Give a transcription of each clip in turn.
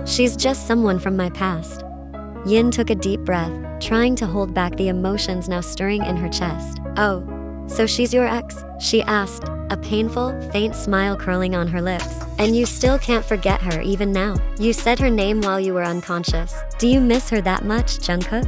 She's just someone from my past. Yin took a deep breath, trying to hold back the emotions now stirring in her chest. Oh, so she's your ex? She asked, a painful, faint smile curling on her lips. And you still can't forget her even now? You said her name while you were unconscious. Do you miss her that much, Jungkook?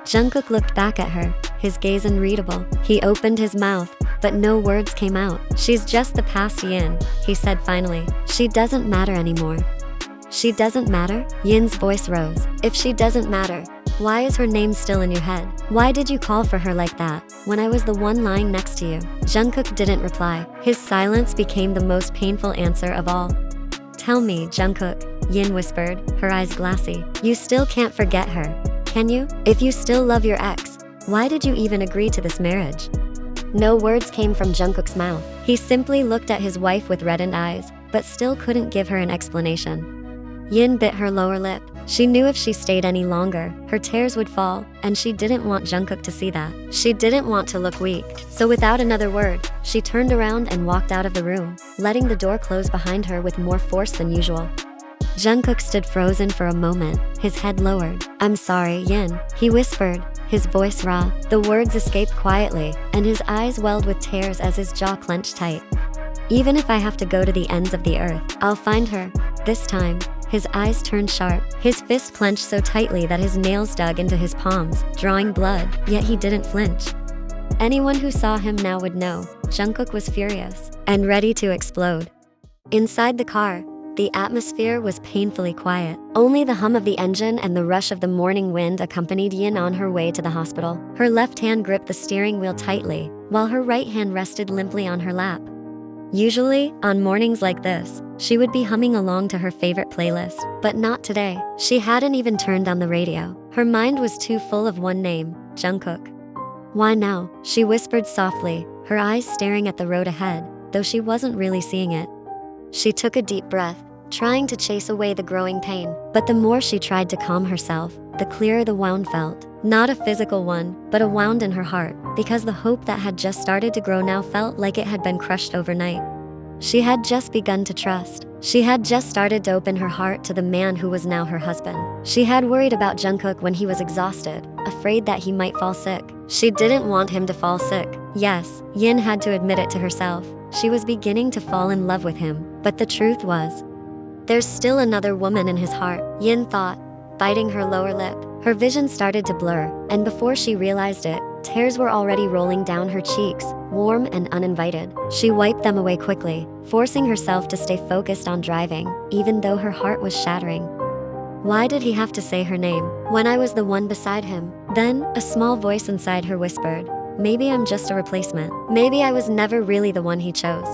Jungkook looked back at her, his gaze unreadable. He opened his mouth, but no words came out. She's just the past, Yin, he said finally. She doesn't matter anymore. She doesn't matter? Yin's voice rose. If she doesn't matter, why is her name still in your head? Why did you call for her like that, when I was the one lying next to you? Jungkook didn't reply. His silence became the most painful answer of all. Tell me, Jungkook, Yin whispered, her eyes glassy. You still can't forget her, can you? If you still love your ex, why did you even agree to this marriage? No words came from Jungkook's mouth. He simply looked at his wife with reddened eyes, but still couldn't give her an explanation. Yin bit her lower lip. She knew if she stayed any longer, her tears would fall, and she didn't want Jungkook to see that. She didn't want to look weak, so without another word, she turned around and walked out of the room, letting the door close behind her with more force than usual. Jungkook stood frozen for a moment, his head lowered. I'm sorry, Yin, he whispered, his voice raw. The words escaped quietly, and his eyes welled with tears as his jaw clenched tight. Even if I have to go to the ends of the earth, I'll find her. This time, his eyes turned sharp, his fist clenched so tightly that his nails dug into his palms, drawing blood, yet he didn't flinch. Anyone who saw him now would know, Jungkook was furious, and ready to explode. Inside the car, the atmosphere was painfully quiet. Only the hum of the engine and the rush of the morning wind accompanied Yin on her way to the hospital. Her left hand gripped the steering wheel tightly, while her right hand rested limply on her lap. Usually, on mornings like this, she would be humming along to her favorite playlist, but not today. She hadn't even turned on the radio. Her mind was too full of one name, Jungkook. Why now? She whispered softly, her eyes staring at the road ahead, though she wasn't really seeing it. She took a deep breath, trying to chase away the growing pain, but the more she tried to calm herself, the clearer the wound felt. Not a physical one, but a wound in her heart, because the hope that had just started to grow now felt like it had been crushed overnight. She had just begun to trust. She had just started to open her heart to the man who was now her husband. She had worried about Jungkook when he was exhausted, afraid that he might fall sick. She didn't want him to fall sick. Yes, Yin had to admit it to herself. She was beginning to fall in love with him, but the truth was, there's still another woman in his heart, Yin thought, biting her lower lip. Her vision started to blur, and before she realized it, tears were already rolling down her cheeks, warm and uninvited. She wiped them away quickly, forcing herself to stay focused on driving, even though her heart was shattering. Why did he have to say her name, when I was the one beside him? Then, a small voice inside her whispered, maybe I'm just a replacement. Maybe I was never really the one he chose.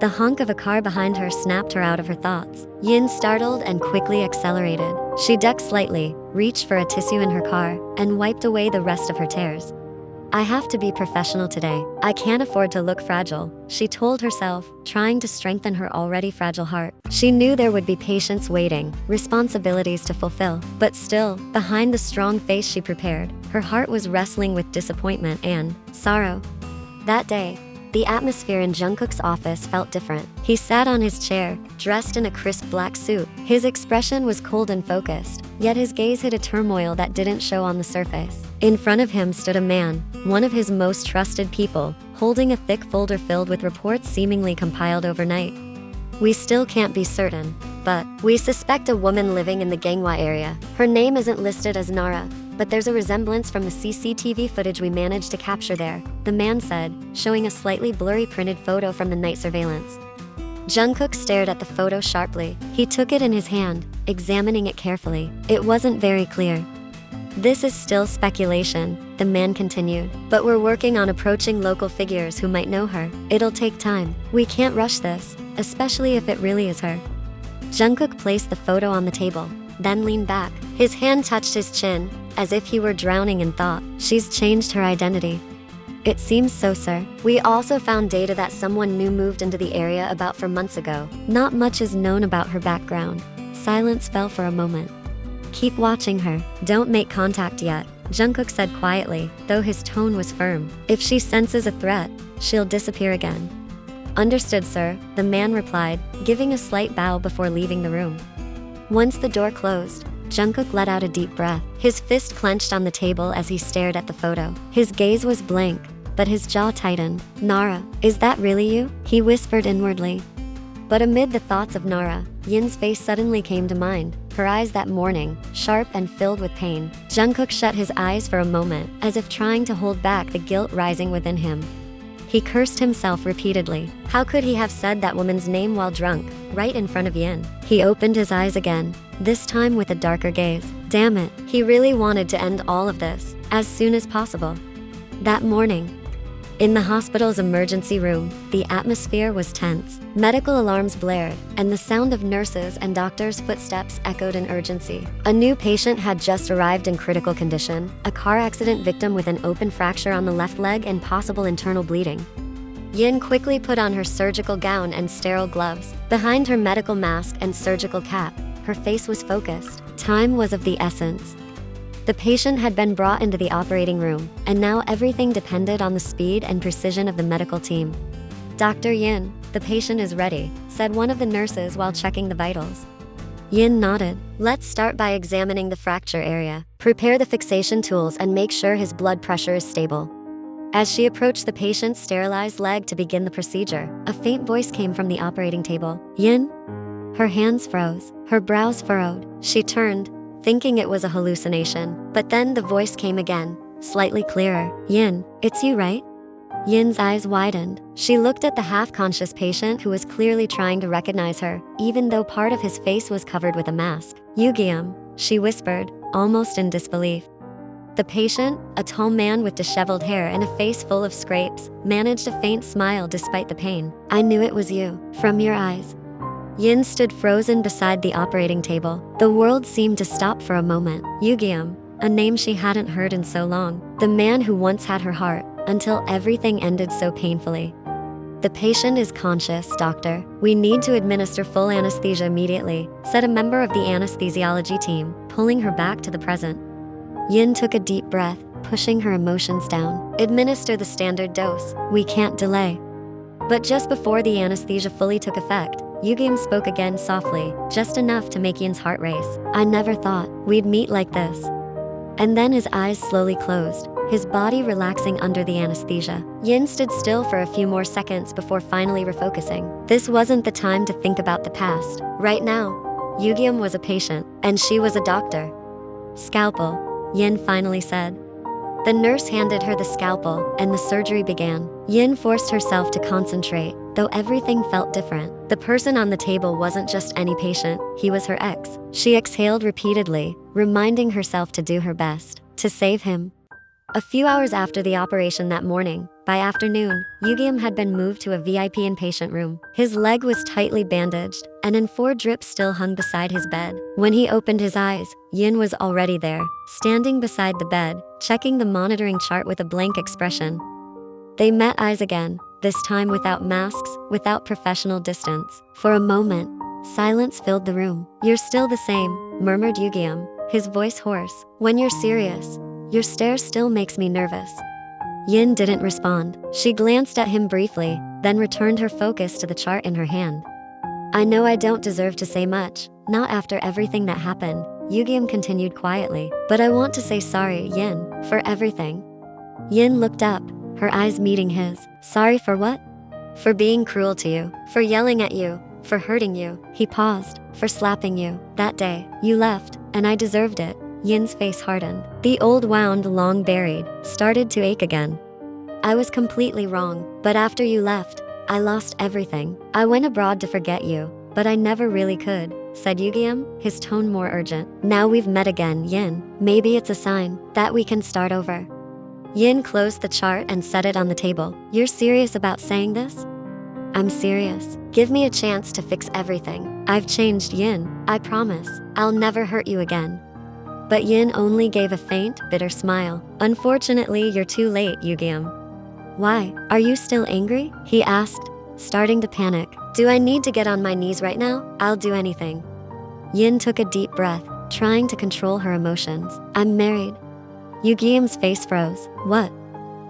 The honk of a car behind her snapped her out of her thoughts. Yin startled and quickly accelerated. She ducked slightly, reached for a tissue in her car, and wiped away the rest of her tears. I have to be professional today. I can't afford to look fragile, she told herself, trying to strengthen her already fragile heart. She knew there would be patients waiting, responsibilities to fulfill, but still, behind the strong face she prepared, her heart was wrestling with disappointment and sorrow. That day, the atmosphere in Jungkook's office felt different. He sat on his chair, dressed in a crisp black suit. His expression was cold and focused, yet his gaze hid a turmoil that didn't show on the surface. In front of him stood a man, one of his most trusted people, holding a thick folder filled with reports seemingly compiled overnight. We still can't be certain, but we suspect a woman living in the Gangwon area. Her name isn't listed as Nara, but there's a resemblance from the CCTV footage we managed to capture there, the man said, showing a slightly blurry printed photo from the night surveillance. Jungkook stared at the photo sharply. He took it in his hand, examining it carefully. It wasn't very clear. This is still speculation, the man continued, but we're working on approaching local figures who might know her. It'll take time. We can't rush this, especially if it really is her. Jungkook placed the photo on the table, then leaned back. His hand touched his chin, as if he were drowning in thought. She's changed her identity. It seems so, sir. We also found data that someone new moved into the area about 4 months ago. Not much is known about her background. Silence fell for a moment. Keep watching her. Don't make contact yet, Jungkook said quietly, though his tone was firm. If she senses a threat, she'll disappear again. Understood, sir, the man replied, giving a slight bow before leaving the room. Once the door closed, Jungkook let out a deep breath. His fist clenched on the table as he stared at the photo. His gaze was blank, but his jaw tightened. "Nara, is that really you?" he whispered inwardly. But amid the thoughts of Nara, Yin's face suddenly came to mind, her eyes that morning, sharp and filled with pain. Jungkook shut his eyes for a moment, as if trying to hold back the guilt rising within him. He cursed himself repeatedly. How could he have said that woman's name while drunk, right in front of Yin? He opened his eyes again, this time with a darker gaze. Damn it, he really wanted to end all of this, as soon as possible. That morning, in the hospital's emergency room, the atmosphere was tense. Medical alarms blared, and the sound of nurses and doctors' footsteps echoed in urgency. A new patient had just arrived in critical condition, a car accident victim with an open fracture on the left leg and possible internal bleeding. Yin quickly put on her surgical gown and sterile gloves. Behind her medical mask and surgical cap, her face was focused. Time was of the essence. The patient had been brought into the operating room, and now everything depended on the speed and precision of the medical team. "Dr. Yin, the patient is ready," said one of the nurses while checking the vitals. Yin nodded. "Let's start by examining the fracture area. Prepare the fixation tools and make sure his blood pressure is stable." As she approached the patient's sterilized leg to begin the procedure, a faint voice came from the operating table. "Yin?" Her hands froze, her brows furrowed. She turned, thinking it was a hallucination. But then the voice came again, slightly clearer. "Yin, it's you, right?" Yin's eyes widened. She looked at the half-conscious patient who was clearly trying to recognize her, even though part of his face was covered with a mask. "Yugiam," she whispered, almost in disbelief. The patient, a tall man with disheveled hair and a face full of scrapes, managed a faint smile despite the pain. "I knew it was you, from your eyes." Yin stood frozen beside the operating table. The world seemed to stop for a moment. Yugiam, a name she hadn't heard in so long. The man who once had her heart, until everything ended so painfully. "The patient is conscious, doctor. We need to administer full anesthesia immediately," said a member of the anesthesiology team, pulling her back to the present. Yin took a deep breath, pushing her emotions down. "Administer the standard dose. We can't delay." But just before the anesthesia fully took effect, Yugiam spoke again softly, just enough to make Yin's heart race. "I never thought we'd meet like this." And then his eyes slowly closed, his body relaxing under the anesthesia. Yin stood still for a few more seconds before finally refocusing. This wasn't the time to think about the past. Right now, Yugiam was a patient, and she was a doctor. "Scalpel," Yin finally said. The nurse handed her the scalpel, and the surgery began. Yin forced herself to concentrate, though everything felt different. The person on the table wasn't just any patient, he was her ex. She exhaled repeatedly, reminding herself to do her best, to save him. A few hours after the operation that morning, by afternoon, Yugiam had been moved to a VIP inpatient room. His leg was tightly bandaged, and four drips still hung beside his bed. When he opened his eyes, Yin was already there, standing beside the bed, checking the monitoring chart with a blank expression. They met eyes again, this time without masks, without professional distance. For a moment, silence filled the room. "You're still the same," murmured Yugiam, his voice hoarse. "When you're serious, your stare still makes me nervous." Yin didn't respond. She glanced at him briefly, then returned her focus to the chart in her hand. "I know I don't deserve to say much, not after everything that happened," Yugiam continued quietly. "But I want to say sorry, Yin, for everything." Yin looked up, her eyes meeting his. "Sorry for what?" "For being cruel to you, for yelling at you, for hurting you." He paused. "For slapping you. That day, you left, and I deserved it." Yin's face hardened. The old wound long buried started to ache again. "I was completely wrong, but after you left, I lost everything. I went abroad to forget you, but I never really could," said Yugiam, his tone more urgent. "Now we've met again, Yin. Maybe it's a sign that we can start over." Yin closed the chart and set it on the table. "You're serious about saying this?" "I'm serious. Give me a chance to fix everything. I've changed, Yin. I promise. I'll never hurt you again." But Yin only gave a faint, bitter smile. "Unfortunately, you're too late, Yugiam." "Why? Are you still angry?" he asked, starting to panic. "Do I need to get on my knees right now? I'll do anything." Yin took a deep breath, trying to control her emotions. "I'm married." Yugiam's face froze. "What?"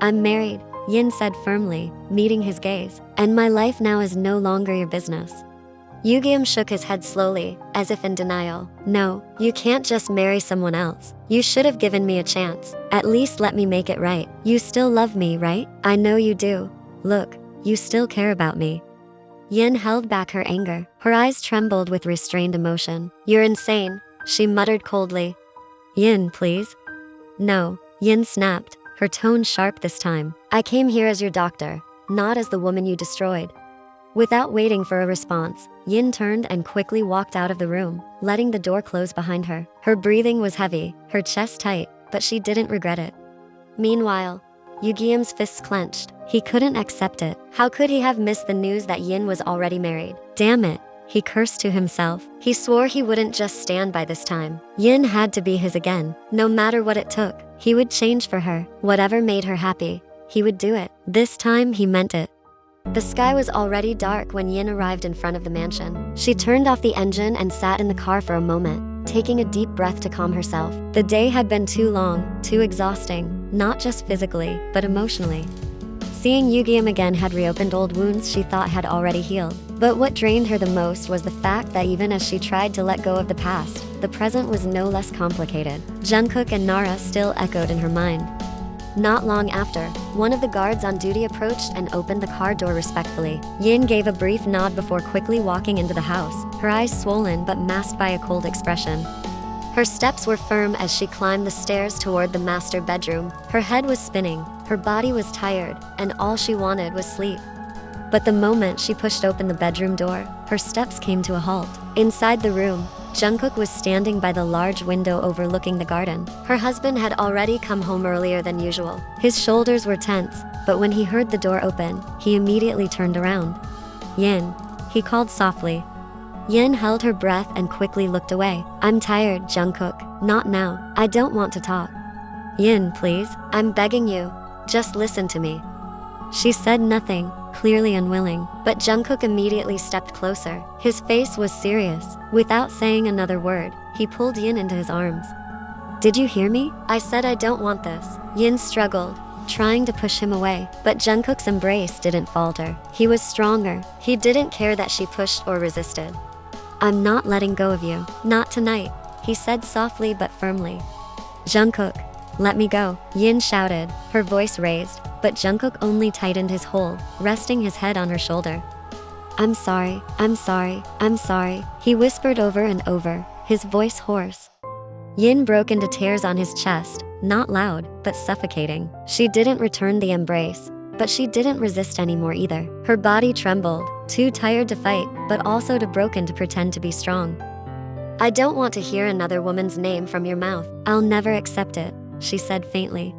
"I'm married," Yin said firmly, meeting his gaze. "And my life now is no longer your business." Yu shook his head slowly, as if in denial. No, you can't just marry someone else. You should have given me a chance. At least let me make it right. You still love me, right? I know you do. Look, you still care about me. Yin held back her anger. Her eyes trembled with restrained emotion. You're insane, she muttered coldly. Yin, please. No, Yin snapped, her tone sharp this time. I came here as your doctor, not as the woman you destroyed. Without waiting for a response, Yin turned and quickly walked out of the room, letting the door close behind her. Her breathing was heavy, her chest tight, but she didn't regret it. Meanwhile, Yu fists clenched. He couldn't accept it. How could he have missed the news that Yin was already married? Damn it, he cursed to himself. He swore he wouldn't just stand by this time. Yin had to be his again. No matter what it took, he would change for her. Whatever made her happy, he would do it. This time he meant it. The sky was already dark when Yin arrived in front of the mansion. She turned off the engine and sat in the car for a moment, taking a deep breath to calm herself. The day had been too long, too exhausting, not just physically, but emotionally. Seeing Yu again had reopened old wounds she thought had already healed. But what drained her the most was the fact that even as she tried to let go of the past, the present was no less complicated. Jungkook and Nara still echoed in her mind. Not long after, one of the guards on duty approached and opened the car door respectfully. Yin gave a brief nod before quickly walking into the house, her eyes swollen but masked by a cold expression. Her steps were firm as she climbed the stairs toward the master bedroom. Her head was spinning, her body was tired, and all she wanted was sleep. But the moment she pushed open the bedroom door, her steps came to a halt. Inside the room, Jungkook was standing by the large window overlooking the garden. Her husband had already come home earlier than usual. His shoulders were tense, but when he heard the door open, he immediately turned around. Yin, he called softly. Yin held her breath and quickly looked away. I'm tired, Jungkook. Not now. I don't want to talk. Yin, please. I'm begging you. Just listen to me. She said nothing, clearly unwilling, but Jungkook immediately stepped closer. His face was serious. Without saying another word, he pulled Yin into his arms. Did you hear me? I said I don't want this. Yin struggled, trying to push him away, but Jungkook's embrace didn't falter. He was stronger. He didn't care that she pushed or resisted. I'm not letting go of you. Not tonight, he said softly but firmly. Jungkook, let me go, Yin shouted, her voice raised, but Jungkook only tightened his hold, resting his head on her shoulder. I'm sorry, I'm sorry, I'm sorry, he whispered over and over, his voice hoarse. Yin broke into tears on his chest, not loud, but suffocating. She didn't return the embrace, but she didn't resist anymore either. Her body trembled, too tired to fight, but also too broken to pretend to be strong. I don't want to hear another woman's name from your mouth. I'll never accept it, she said faintly.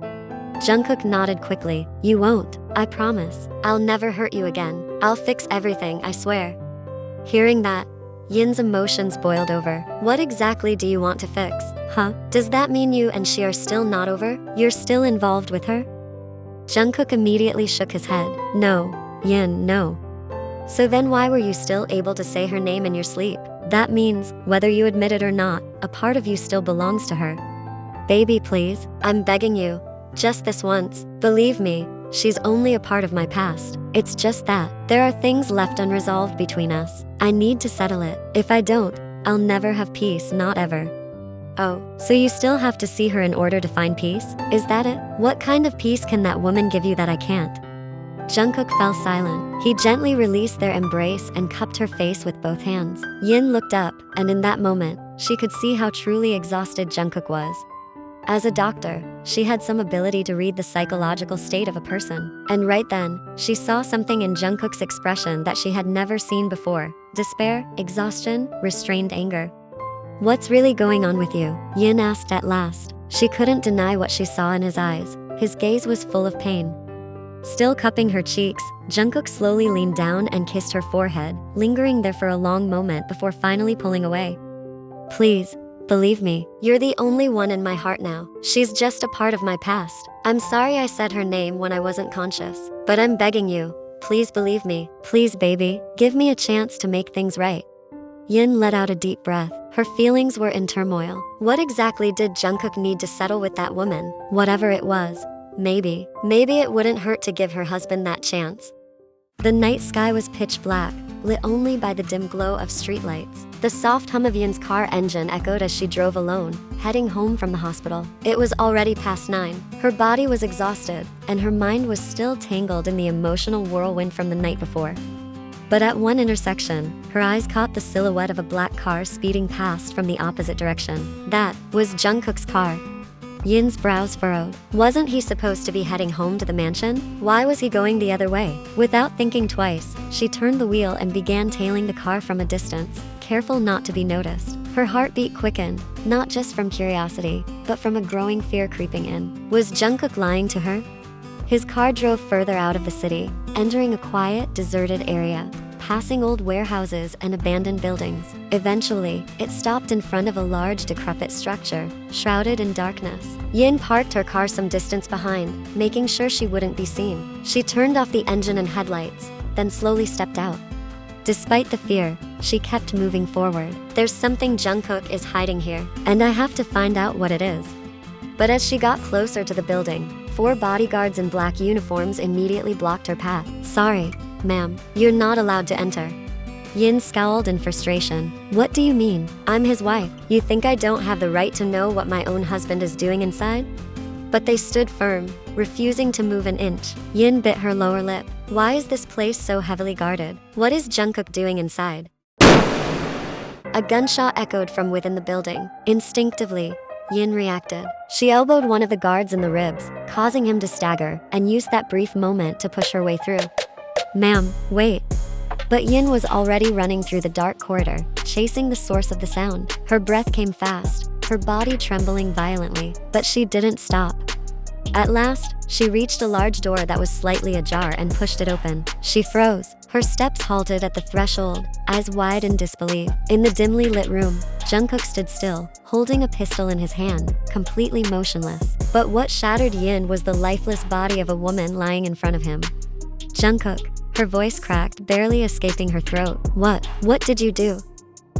Jungkook nodded quickly. You won't, I promise. I'll never hurt you again. I'll fix everything, I swear. Hearing that, Yin's emotions boiled over. What exactly do you want to fix, huh? Does that mean you and she are still not over? You're still involved with her? Jungkook immediately shook his head. No, Yin, no. So then why were you still able to say her name in your sleep? That means, whether you admit it or not, a part of you still belongs to her. Baby, please, I'm begging you. Just this once. Believe me, she's only a part of my past. It's just that there are things left unresolved between us. I need to settle it. If I don't, I'll never have peace, not ever. Oh, so you still have to see her in order to find peace? Is that it? What kind of peace can that woman give you that I can't? Jungkook fell silent. He gently released their embrace and cupped her face with both hands. Yin looked up, and in that moment, she could see how truly exhausted Jungkook was. As a doctor, she had some ability to read the psychological state of a person. And right then, she saw something in Jungkook's expression that she had never seen before. Despair, exhaustion, restrained anger. What's really going on with you? Yin asked at last. She couldn't deny what she saw in his eyes. His gaze was full of pain. Still cupping her cheeks, Jungkook slowly leaned down and kissed her forehead, lingering there for a long moment before finally pulling away. Please, believe me, you're the only one in my heart now. She's just a part of my past. I'm sorry I said her name when I wasn't conscious, but I'm begging you, please believe me. Please, baby, give me a chance to make things right. Yin let out a deep breath. Her feelings were in turmoil. What exactly did Jungkook need to settle with that woman? Whatever it was, maybe it wouldn't hurt to give her husband that chance. The night sky was pitch black, lit only by the dim glow of streetlights. The soft hum of Yin's car engine echoed as she drove alone, heading home from the hospital. It was already past 9. Her body was exhausted, and her mind was still tangled in the emotional whirlwind from the night before. But at one intersection, her eyes caught the silhouette of a black car speeding past from the opposite direction. That was Jungkook's car. Yin's brows furrowed. Wasn't he supposed to be heading home to the mansion? Why was he going the other way? Without thinking twice, she turned the wheel and began tailing the car from a distance, careful not to be noticed. Her heartbeat quickened, not just from curiosity, but from a growing fear creeping in. Was Jungkook lying to her? His car drove further out of the city, entering a quiet, deserted area, passing old warehouses and abandoned buildings. Eventually, it stopped in front of a large, decrepit structure, shrouded in darkness. Yin parked her car some distance behind, making sure she wouldn't be seen. She turned off the engine and headlights, then slowly stepped out. Despite the fear, she kept moving forward. There's something Jungkook is hiding here, and I have to find out what it is. But as she got closer to the building, 4 bodyguards in black uniforms immediately blocked her path. Sorry, ma'am, you're not allowed to enter. Yin scowled in frustration. What do you mean? I'm his wife. You think I don't have the right to know what my own husband is doing inside? But they stood firm, refusing to move an inch. Yin bit her lower lip. Why is this place so heavily guarded? What is Jungkook doing inside? A gunshot echoed from within the building. Instinctively, Yin reacted. She elbowed one of the guards in the ribs, causing him to stagger, and used that brief moment to push her way through. Ma'am, wait. But Yin was already running through the dark corridor, chasing the source of the sound. Her breath came fast, her body trembling violently, but she didn't stop. At last, she reached a large door that was slightly ajar and pushed it open. She froze. Her steps halted at the threshold, eyes wide in disbelief. In the dimly lit room, Jungkook stood still, holding a pistol in his hand, completely motionless. But what shattered Yin was the lifeless body of a woman lying in front of him. Jungkook, her voice cracked, barely escaping her throat. What did you do?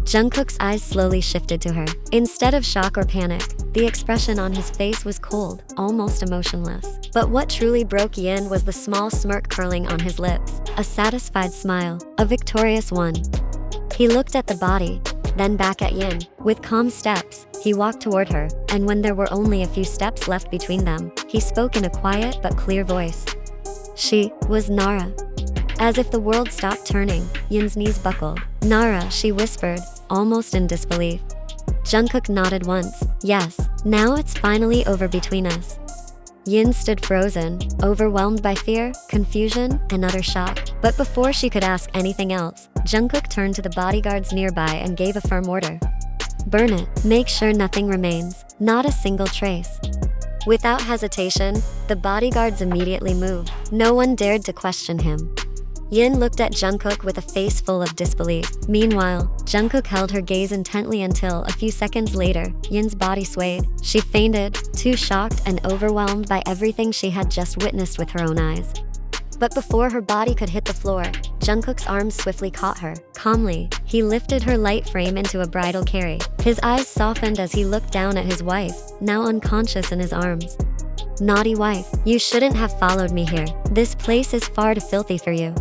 Jungkook's eyes slowly shifted to her. Instead of shock or panic, the expression on his face was cold, almost emotionless. But what truly broke Yin was the small smirk curling on his lips, a satisfied smile, a victorious one. He looked at the body, then back at Yin. With calm steps, he walked toward her, and when there were only a few steps left between them, he spoke in a quiet but clear voice. She was Nara. As if the world stopped turning, Yin's knees buckled. Nara, she whispered, almost in disbelief. Jungkook nodded once. Yes, now it's finally over between us. Yin stood frozen, overwhelmed by fear, confusion, and utter shock. But before she could ask anything else, Jungkook turned to the bodyguards nearby and gave a firm order. Burn it. Make sure nothing remains, not a single trace. Without hesitation, the bodyguards immediately moved. No one dared to question him. Yin looked at Jungkook with a face full of disbelief. Meanwhile, Jungkook held her gaze intently until, a few seconds later, Yin's body swayed. She fainted, too shocked and overwhelmed by everything she had just witnessed with her own eyes. But before her body could hit the floor, Jungkook's arms swiftly caught her. Calmly, he lifted her light frame into a bridal carry. His eyes softened as he looked down at his wife, now unconscious in his arms. Naughty wife, you shouldn't have followed me here. This place is far too filthy for you.